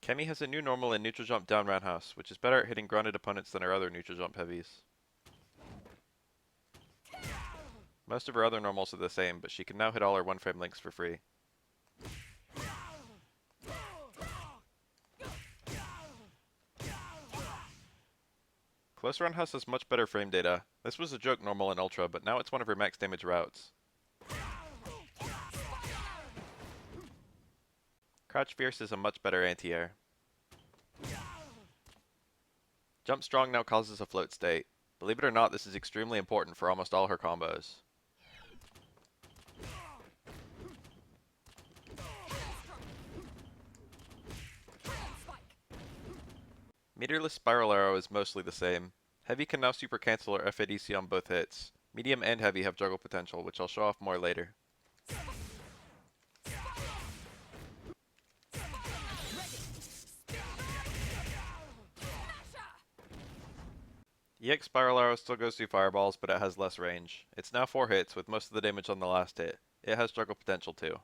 Cammy has a new normal in neutral jump down roundhouse, which is better at hitting grounded opponents than her other neutral jump heavies. Most of her other normals are the same, but she can now hit all her one-frame links for free. Close roundhouse has much better frame data. This was a joke normal in Ultra, but now it's one of her max damage routes. Crouch Fierce is a much better anti-air. Jump Strong now causes a float state. Believe it or not, this is extremely important for almost all her combos. Meterless Spiral Arrow is mostly the same. Heavy can now super cancel or FADC on both hits. Medium and Heavy have juggle potential, which I'll show off more later. EX Spiral Arrow still goes through fireballs, but it has less range. It's now 4 hits, with most of the damage on the last hit. It has juggle potential too.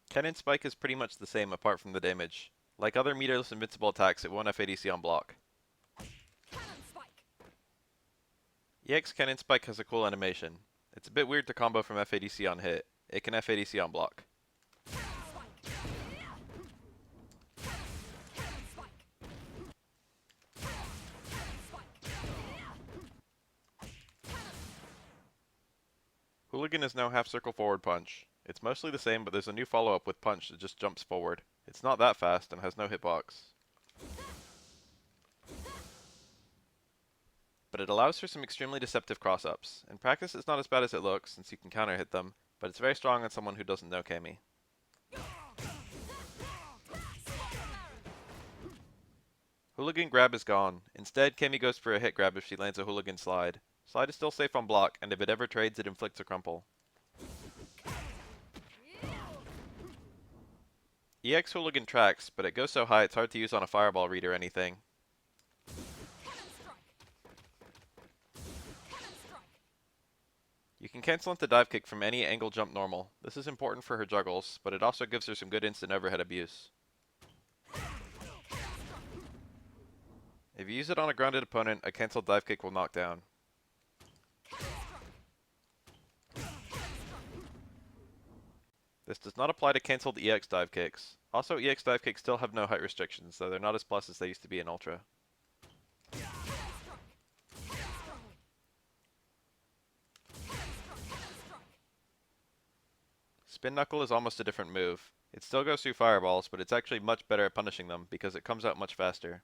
Cannon Spike is pretty much the same apart from the damage. Like other meterless invincible attacks, it won't FADC on block. EX Cannon Spike has a cool animation. It's a bit weird to combo from FADC on hit. It can FADC on block. Hooligan is now half circle forward punch. It's mostly the same, but there's a new follow-up with punch that just jumps forward. It's not that fast and has no hitbox. But it allows for some extremely deceptive cross-ups. In practice it's not as bad as it looks, since you can counter hit them, but it's very strong on someone who doesn't know Cammy. Hooligan grab is gone. Instead, Cammy goes for a hit grab if she lands a hooligan slide. Slide is still safe on block, and if it ever trades, it inflicts a crumple. EX Hooligan tracks, but it goes so high it's hard to use on a fireball read or anything. You can cancel into dive kick from any angle jump normal. This is important for her juggles, but it also gives her some good instant overhead abuse. If you use it on a grounded opponent, a cancelled dive kick will knock down. This does not apply to cancelled EX dive kicks. Also, EX dive kicks still have no height restrictions, though they're not as plus as they used to be in Ultra. Spin Knuckle is almost a different move. It still goes through fireballs, but it's actually much better at punishing them because it comes out much faster.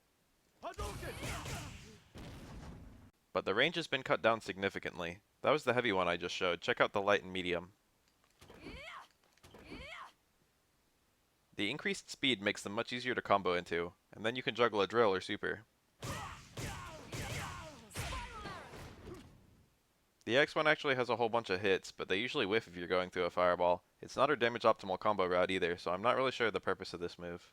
But the range has been cut down significantly. That was the heavy one I just showed. Check out the light and medium. The increased speed makes them much easier to combo into, and then you can juggle a drill or super. The X1 actually has a whole bunch of hits, but they usually whiff if you're going through a fireball. It's not her damage optimal combo route either, so I'm not really sure the purpose of this move.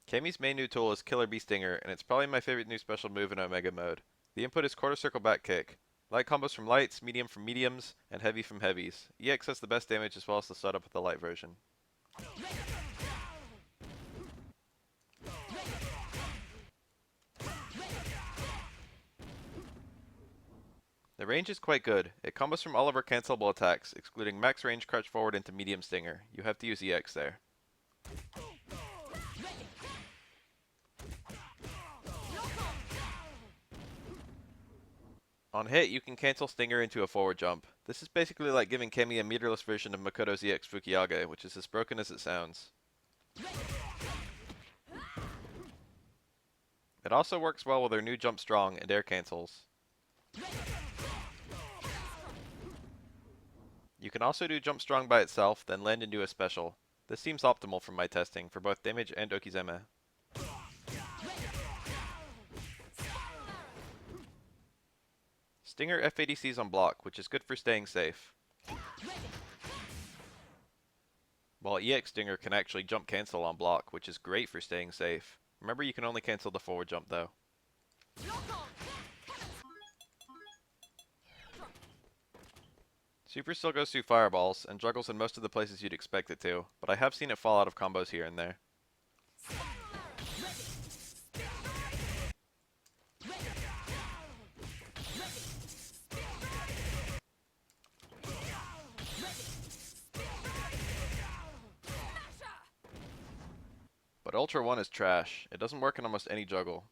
Cammy's main new tool is Killer Bee Stinger, and it's probably my favorite new special move in Omega mode. The input is quarter circle back kick. Light combos from lights, medium from mediums, and heavy from heavies. EX has the best damage as well as the setup with the light version. The range is quite good. It combos from all of her cancelable attacks, excluding max range crouch forward into medium stinger. You have to use EX there. On hit, you can cancel Stinger into a forward jump. This is basically like giving Cammy a meterless version of Makoto's EX Fukiyage, which is as broken as it sounds. It also works well with her new Jump Strong and air cancels. You can also do Jump Strong by itself, then land into a special. This seems optimal from my testing, for both damage and Okizeme. Stinger FADCs on block, which is good for staying safe. while EX Stinger can actually jump cancel on block, which is great for staying safe. Remember, you can only cancel the forward jump though. Super still goes through fireballs, and juggles in most of the places you'd expect it to, but I have seen it fall out of combos here and there. But Ultra 1 is trash. It doesn't work in almost any juggle.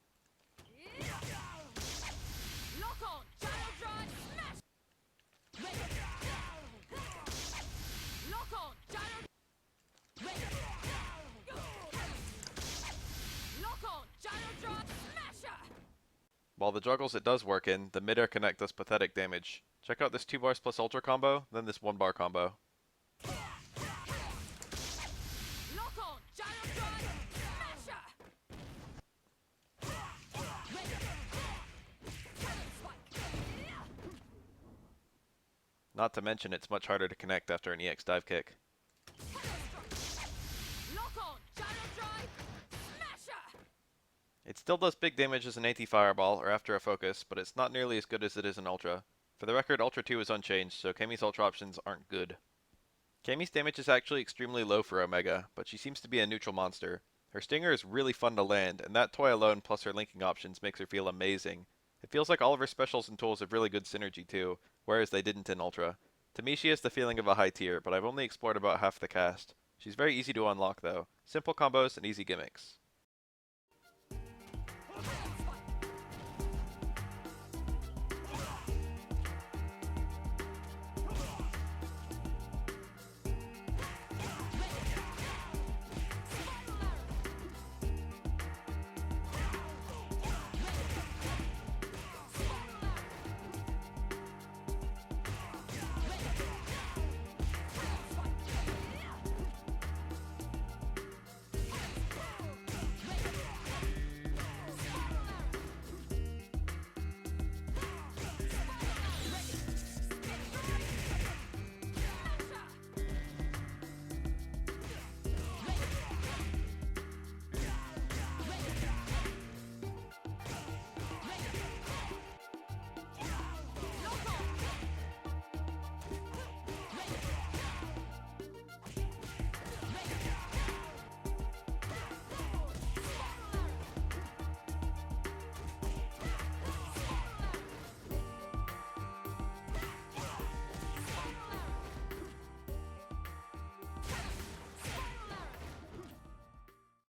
While the juggles it does work in, the mid-air connect does pathetic damage. Check out this 2 bars plus Ultra combo, then this 1 bar combo. Not to mention it's much harder to connect after an EX dive kick. It still does big damage as an anti-fireball or after a focus, but it's not nearly as good as it is in Ultra. For the record, Ultra 2 is unchanged, so Cammy's Ultra options aren't good. Cammy's damage is actually extremely low for Omega, but she seems to be a neutral monster. Her stinger is really fun to land, and that toy alone plus her linking options makes her feel amazing. It feels like all of her specials and tools have really good synergy too, whereas they didn't in Ultra. To me she has the feeling of a high tier, but I've only explored about half the cast. She's very easy to unlock though. Simple combos and easy gimmicks.